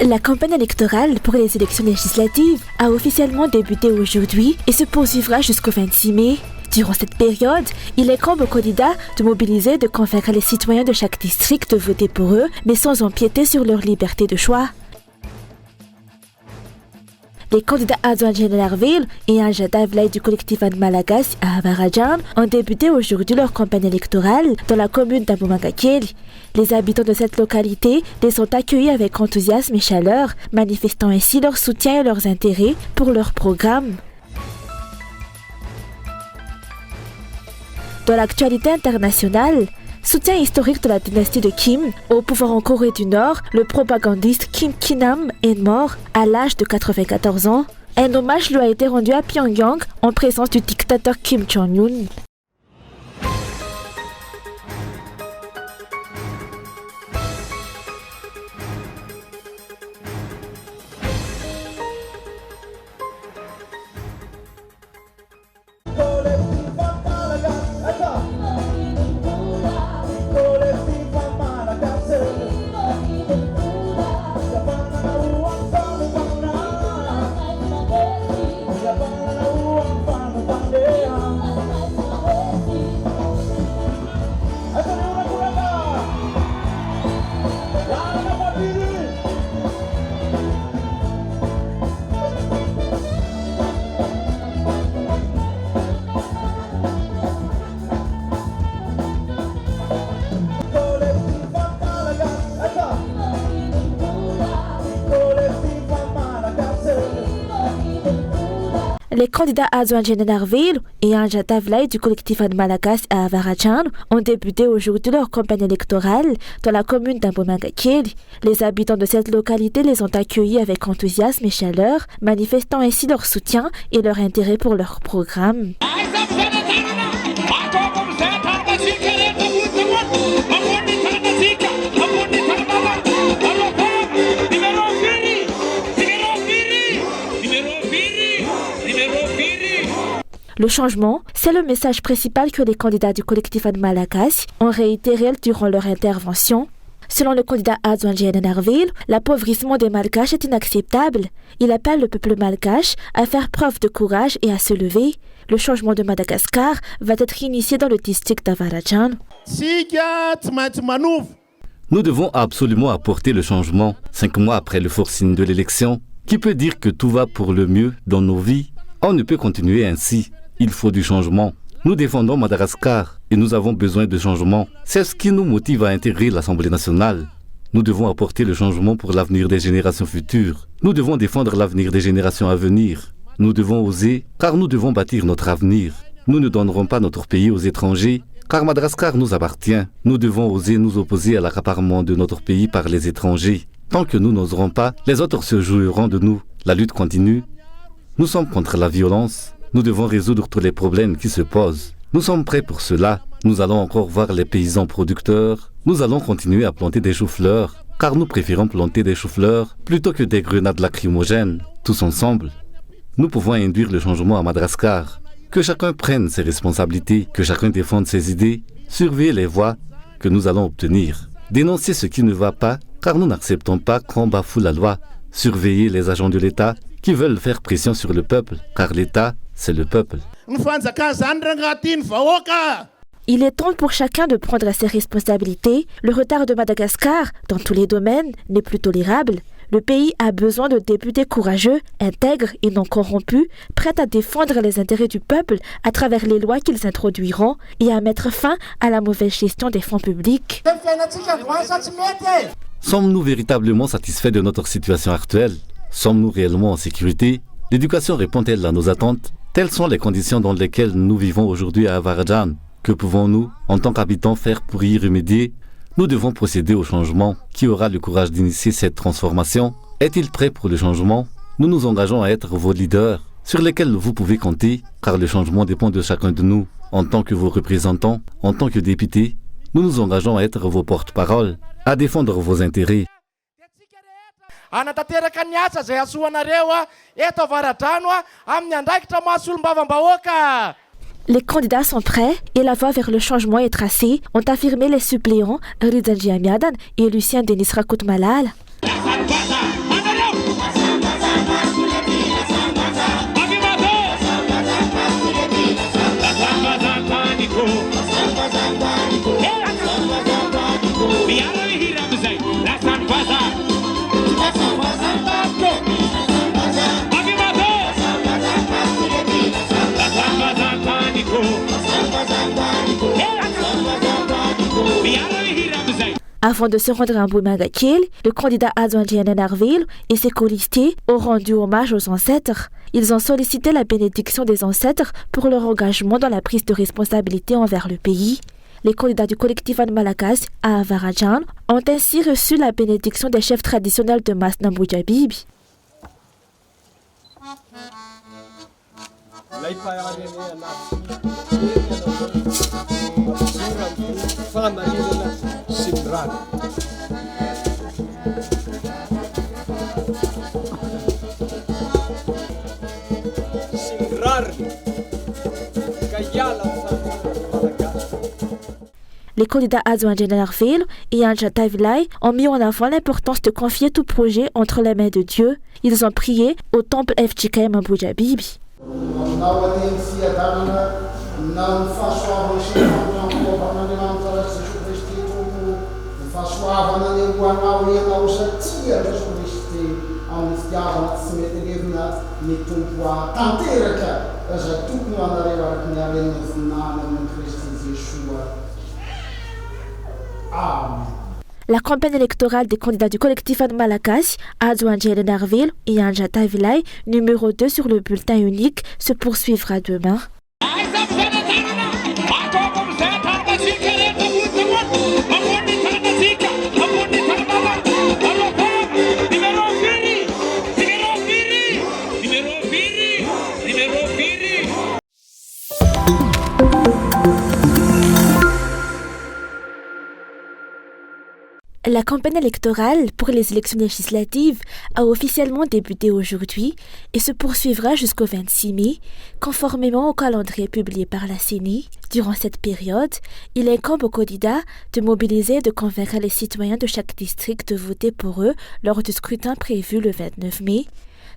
La campagne électorale pour les élections législatives a officiellement débuté aujourd'hui et se poursuivra jusqu'au 26 mai. Durant cette période, il incombe aux candidats de mobiliser et de convaincre les citoyens de chaque district de voter pour eux, mais sans empiéter sur leur liberté de choix. Les candidats adjoints de Narville et Anja Davlay du collectif Anne Malagasy à Havarajan ont débuté aujourd'hui leur campagne électorale dans la commune d'Ambomangakeli. Les habitants de cette localité les ont accueillis avec enthousiasme et chaleur, manifestant ainsi leur soutien et leurs intérêts pour leur programme. Dans l'actualité internationale, soutien historique de la dynastie de Kim au pouvoir en Corée du Nord, le propagandiste Kim Ki-nam est mort à l'âge de 94 ans. Un hommage lui a été rendu à Pyongyang en présence du dictateur Kim Jong-un. Les candidats adjoints de Narville et Anja Davlay du collectif Anne Malagasy à Havarajan ont débuté aujourd'hui leur campagne électorale dans la commune d'Ambomangakeli. Les habitants de cette localité les ont accueillis avec enthousiasme et chaleur, manifestant ainsi leur soutien et leur intérêt pour leur programme. Le changement, c'est le message principal que les candidats du collectif Anne Malagasy ont réitéré durant leur intervention. Selon le candidat adjoint de Narville, l'appauvrissement des Malgaches est inacceptable. Il appelle le peuple malgache à faire preuve de courage et à se lever. Le changement de Madagascar va être initié dans le district d'Havarajan. Nous devons absolument apporter le changement 5 mois après le forcing de l'élection. Qui peut dire que tout va pour le mieux dans nos vies? On ne peut continuer ainsi. Il faut du changement. Nous défendons Madagascar et nous avons besoin de changement. C'est ce qui nous motive à intégrer l'Assemblée nationale. Nous devons apporter le changement pour l'avenir des générations futures. Nous devons défendre l'avenir des générations à venir. Nous devons oser, car nous devons bâtir notre avenir. Nous ne donnerons pas notre pays aux étrangers, car Madagascar nous appartient. Nous devons oser nous opposer à l'accaparement de notre pays par les étrangers. Tant que nous n'oserons pas, les autres se joueront de nous. La lutte continue. Nous sommes contre la violence. Nous devons résoudre tous les problèmes qui se posent. Nous sommes prêts pour cela. Nous allons encore voir les paysans producteurs. Nous allons continuer à planter des choux-fleurs, car nous préférons planter des choux-fleurs plutôt que des grenades lacrymogènes. Tous ensemble, nous pouvons induire le changement à Madagascar. Que chacun prenne ses responsabilités, que chacun défende ses idées, surveiller les voies que nous allons obtenir. Dénoncer ce qui ne va pas, car nous n'acceptons pas qu'on bafoue la loi. Surveiller les agents de l'État qui veulent faire pression sur le peuple, car l'État, c'est le peuple. Il est temps pour chacun de prendre ses responsabilités. Le retard de Madagascar, dans tous les domaines, n'est plus tolérable. Le pays a besoin de députés courageux, intègres et non corrompus, prêts à défendre les intérêts du peuple à travers les lois qu'ils introduiront et à mettre fin à la mauvaise gestion des fonds publics. Sommes-nous véritablement satisfaits de notre situation actuelle? Sommes-nous réellement en sécurité? L'éducation répond-elle à nos attentes? Telles sont les conditions dans lesquelles nous vivons aujourd'hui à Havarajan. Que pouvons-nous, en tant qu'habitants, faire pour y remédier? Nous devons procéder au changement. Qui aura le courage d'initier cette transformation? Est-il prêt pour le changement? Nous nous engageons à être vos leaders, sur lesquels vous pouvez compter, car le changement dépend de chacun de nous. En tant que vos représentants, en tant que députés, nous nous engageons à être vos porte-parole, à défendre vos intérêts. Les candidats sont prêts et la voie vers le changement est tracée, ont affirmé les suppléants Rizanji Amiadan et Lucien Denis Rakut Malal. Avant de se rendre à Mbouimangakil, le candidat Adjoint Narville et ses colistés ont rendu hommage aux ancêtres. Ils ont sollicité la bénédiction des ancêtres pour leur engagement dans la prise de responsabilité envers le pays. Les candidats du collectif An Malakas à Avarajan ont ainsi reçu la bénédiction des chefs traditionnels de Masna Mboujabibi. Les candidats Adjoint Narville et Anja Tavilai ont mis en avant l'importance de confier tout projet entre les mains de Dieu. Ils ont prié au temple FJKM Mboujabibi. La campagne électorale des candidats du collectif An Malakas, Adjoint Narville et Anja Tavilai, numéro 2 sur le bulletin unique, se poursuivra demain. La campagne électorale pour les élections législatives a officiellement débuté aujourd'hui et se poursuivra jusqu'au 26 mai, conformément au calendrier publié par la CENI. Durant cette période, il incombe aux candidats de mobiliser et de convaincre les citoyens de chaque district de voter pour eux lors du scrutin prévu le 29 mai.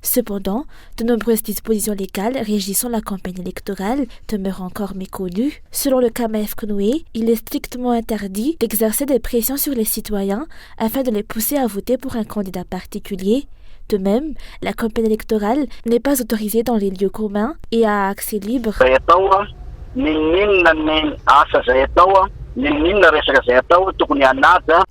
Cependant, de nombreuses dispositions légales régissant la campagne électorale demeurent encore méconnues. Selon le KMF Knoé, il est strictement interdit d'exercer des pressions sur les citoyens afin de les pousser à voter pour un candidat particulier. De même, la campagne électorale n'est pas autorisée dans les lieux communs et à accès libre.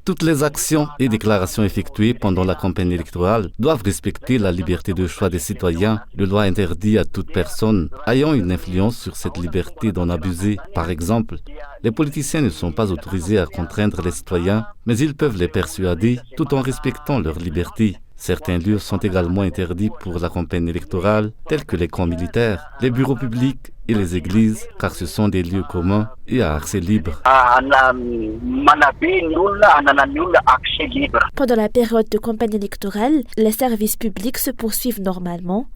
Toutes les actions et déclarations effectuées pendant la campagne électorale doivent respecter la liberté de choix des citoyens. La loi interdit à toute personne ayant une influence sur cette liberté d'en abuser. Par exemple, les politiciens ne sont pas autorisés à contraindre les citoyens, mais ils peuvent les persuader tout en respectant leur liberté. Certains lieux sont également interdits pour la campagne électorale, tels que les camps militaires, les bureaux publics et les églises, car ce sont des lieux communs et à accès libre. Pendant la période de campagne électorale, les services publics se poursuivent normalement.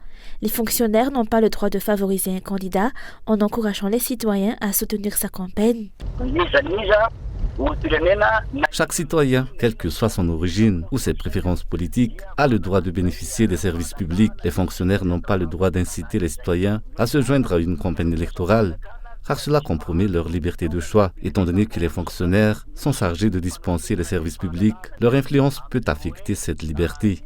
Les fonctionnaires n'ont pas le droit de favoriser un candidat en encourageant les citoyens à soutenir sa campagne. Chaque citoyen, quelle que soit son origine ou ses préférences politiques, a le droit de bénéficier des services publics. Les fonctionnaires n'ont pas le droit d'inciter les citoyens à se joindre à une campagne électorale, car cela compromet leur liberté de choix. Étant donné que les fonctionnaires sont chargés de dispenser les services publics, leur influence peut affecter cette liberté.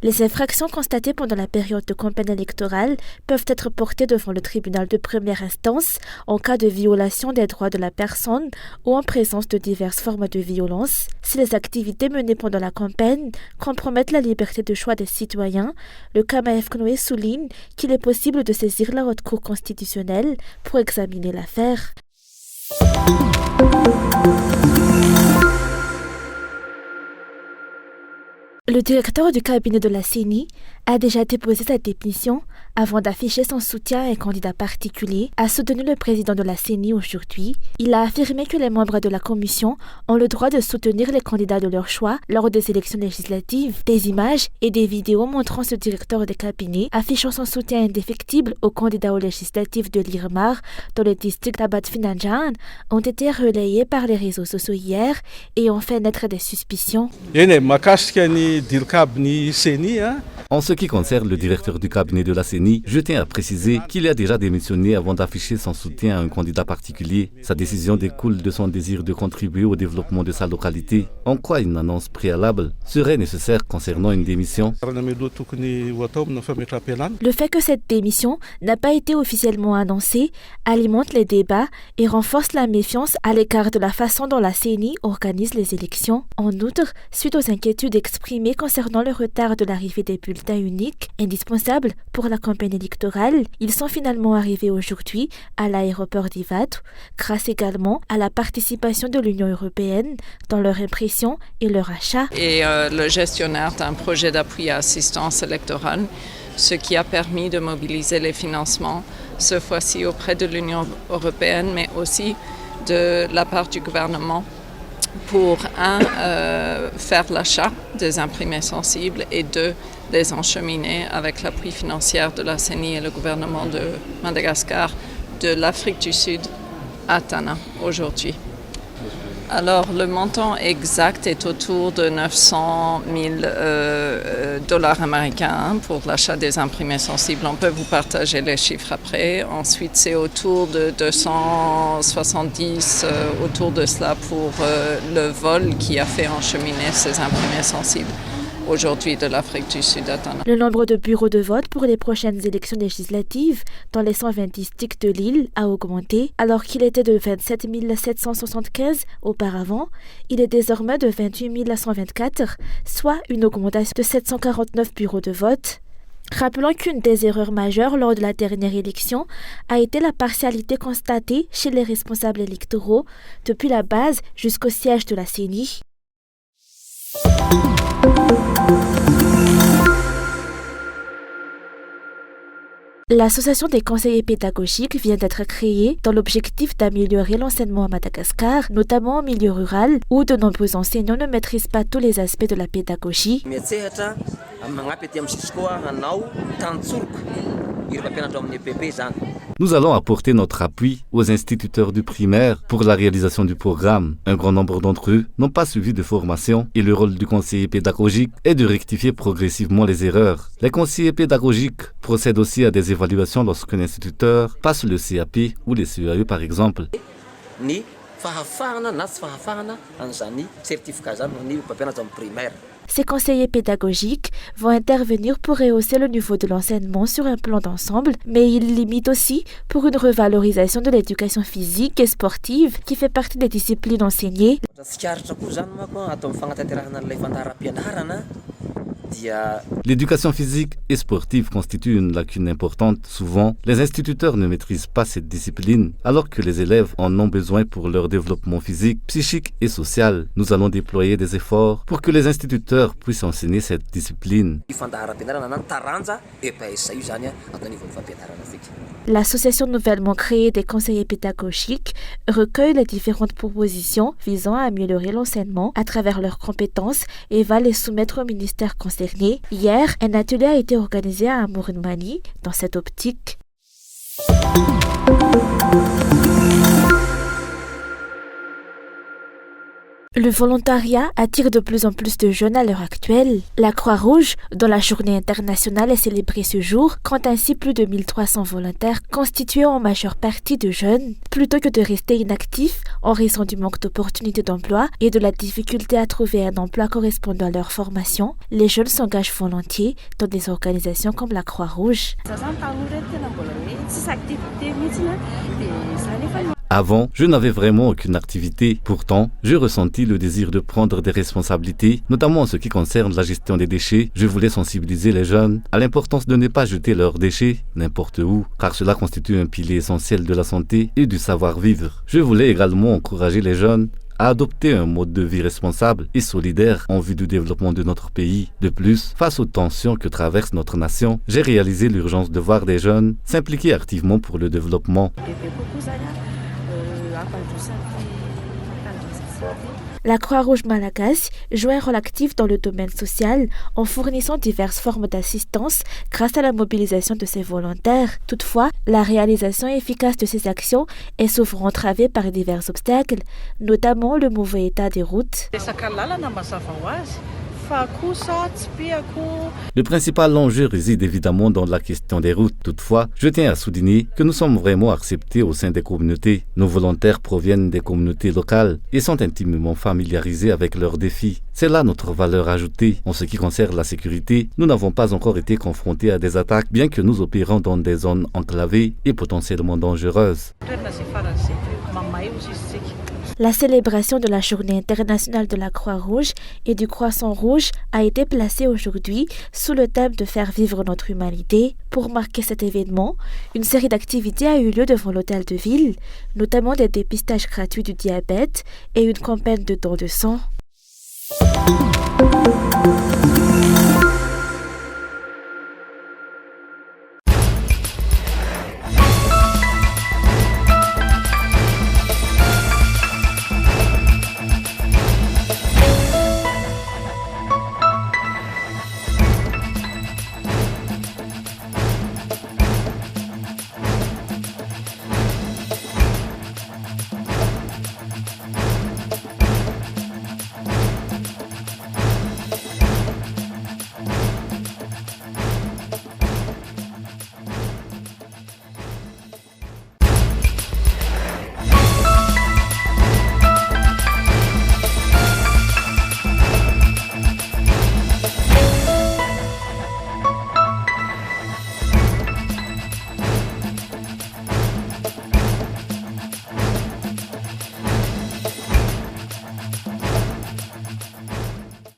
Les infractions constatées pendant la période de campagne électorale peuvent être portées devant le tribunal de première instance en cas de violation des droits de la personne ou en présence de diverses formes de violence. Si les activités menées pendant la campagne compromettent la liberté de choix des citoyens, le KMF Knoé souligne qu'il est possible de saisir la Haute Cour constitutionnelle pour examiner l'affaire. Le directeur du cabinet de la CENI a déjà déposé sa démission avant d'afficher son soutien à un candidat particulier, a soutenu le président de la CENI aujourd'hui. Il a affirmé que les membres de la commission ont le droit de soutenir les candidats de leur choix lors des élections législatives. Des images et des vidéos montrant ce directeur de cabinet affichant son soutien indéfectible aux candidats aux législatives de l'Irmar dans le district d'Abad Finanjan ont été relayées par les réseaux sociaux hier et ont fait naître des suspicions. En ce qui concerne le directeur du cabinet de la CENI, je tiens à préciser qu'il a déjà démissionné avant d'afficher son soutien à un candidat particulier. Sa décision découle de son désir de contribuer au développement de sa localité. En quoi une annonce préalable serait nécessaire concernant une démission? Le fait que cette démission n'a pas été officiellement annoncée alimente les débats et renforce la méfiance à l'égard de la façon dont la CENI organise les élections. En outre, suite aux inquiétudes exprimées concernant le retard de l'arrivée des bulletins uniques, indispensables pour la campagne électorale, ils sont finalement arrivés aujourd'hui à l'aéroport d'Ivatu, grâce également à la participation de l'Union européenne dans leur impression et leur achat. Et le gestionnaire d'un projet d'appui à assistance électorale, ce qui a permis de mobiliser les financements, cette fois-ci auprès de l'Union européenne, mais aussi de la part du gouvernement, pour faire l'achat des imprimés sensibles et deux, les encheminer avec l'appui financier de la CENI et le gouvernement de Madagascar de l'Afrique du Sud à Tana aujourd'hui. Alors le montant exact est autour de 900 000 dollars américains pour l'achat des imprimés sensibles. On peut vous partager les chiffres après. Ensuite, c'est autour de 270, autour de cela pour le vol qui a fait encheminer ces imprimés sensibles aujourd'hui de l'Afrique du Sud à Tana. Le nombre de bureaux de vote pour les prochaines élections législatives dans les 120 districts de l'île a augmenté. Alors qu'il était de 27 775 auparavant, il est désormais de 28 124, soit une augmentation de 749 bureaux de vote. Rappelons qu'une des erreurs majeures lors de la dernière élection a été la partialité constatée chez les responsables électoraux depuis la base jusqu'au siège de la CENI. L'association des conseillers pédagogiques vient d'être créée dans l'objectif d'améliorer l'enseignement à Madagascar, notamment au milieu rural, où de nombreux enseignants ne maîtrisent pas tous les aspects de la pédagogie. Nous allons apporter notre appui aux instituteurs du primaire pour la réalisation du programme. Un grand nombre d'entre eux n'ont pas suivi de formation et le rôle du conseiller pédagogique est de rectifier progressivement les erreurs. Les conseillers pédagogiques procèdent aussi à des évaluations lorsqu'un instituteur passe le CAP ou les CEAE par exemple. Ces conseillers pédagogiques vont intervenir pour rehausser le niveau de l'enseignement sur un plan d'ensemble, mais ils limitent aussi pour une revalorisation de l'éducation physique et sportive qui fait partie des disciplines enseignées. L'éducation physique et sportive constitue une lacune importante. Souvent, les instituteurs ne maîtrisent pas cette discipline, alors que les élèves en ont besoin pour leur développement physique, psychique et social. Nous allons déployer des efforts pour que les instituteurs puissent enseigner cette discipline. L'association nouvellement créée des conseillers pédagogiques recueille les différentes propositions visant à améliorer l'enseignement à travers leurs compétences et va les soumettre au ministère concerné. Hier, un atelier a été organisé à Amourmani dans cette optique. Le volontariat attire de plus en plus de jeunes à l'heure actuelle. La Croix-Rouge, dont la journée internationale est célébrée ce jour, compte ainsi plus de 1300 volontaires constitués en majeure partie de jeunes. Plutôt que de rester inactifs en raison du manque d'opportunités d'emploi et de la difficulté à trouver un emploi correspondant à leur formation, les jeunes s'engagent volontiers dans des organisations comme la Croix-Rouge. Avant, je n'avais vraiment aucune activité. Pourtant, je ressentis le désir de prendre des responsabilités, notamment en ce qui concerne la gestion des déchets. Je voulais sensibiliser les jeunes à l'importance de ne pas jeter leurs déchets n'importe où, car cela constitue un pilier essentiel de la santé et du savoir-vivre. Je voulais également encourager les jeunes à adopter un mode de vie responsable et solidaire en vue du développement de notre pays. De plus, face aux tensions que traverse notre nation, j'ai réalisé l'urgence de voir des jeunes s'impliquer activement pour le développement. La Croix-Rouge malagasy joue un rôle actif dans le domaine social en fournissant diverses formes d'assistance grâce à la mobilisation de ses volontaires. Toutefois, la réalisation efficace de ces actions est souvent entravée par divers obstacles, notamment le mauvais état des routes. Le principal enjeu réside évidemment dans la question des routes. Toutefois, je tiens à souligner que nous sommes vraiment acceptés au sein des communautés. Nos volontaires proviennent des communautés locales et sont intimement familiarisés avec leurs défis. C'est là notre valeur ajoutée. En ce qui concerne la sécurité, nous n'avons pas encore été confrontés à des attaques, bien que nous opérons dans des zones enclavées et potentiellement dangereuses. La célébration de la Journée internationale de la Croix-Rouge et du Croissant Rouge a été placée aujourd'hui sous le thème de faire vivre notre humanité. Pour marquer cet événement, une série d'activités a eu lieu devant l'hôtel de ville, notamment des dépistages gratuits du diabète et une campagne de dons de sang.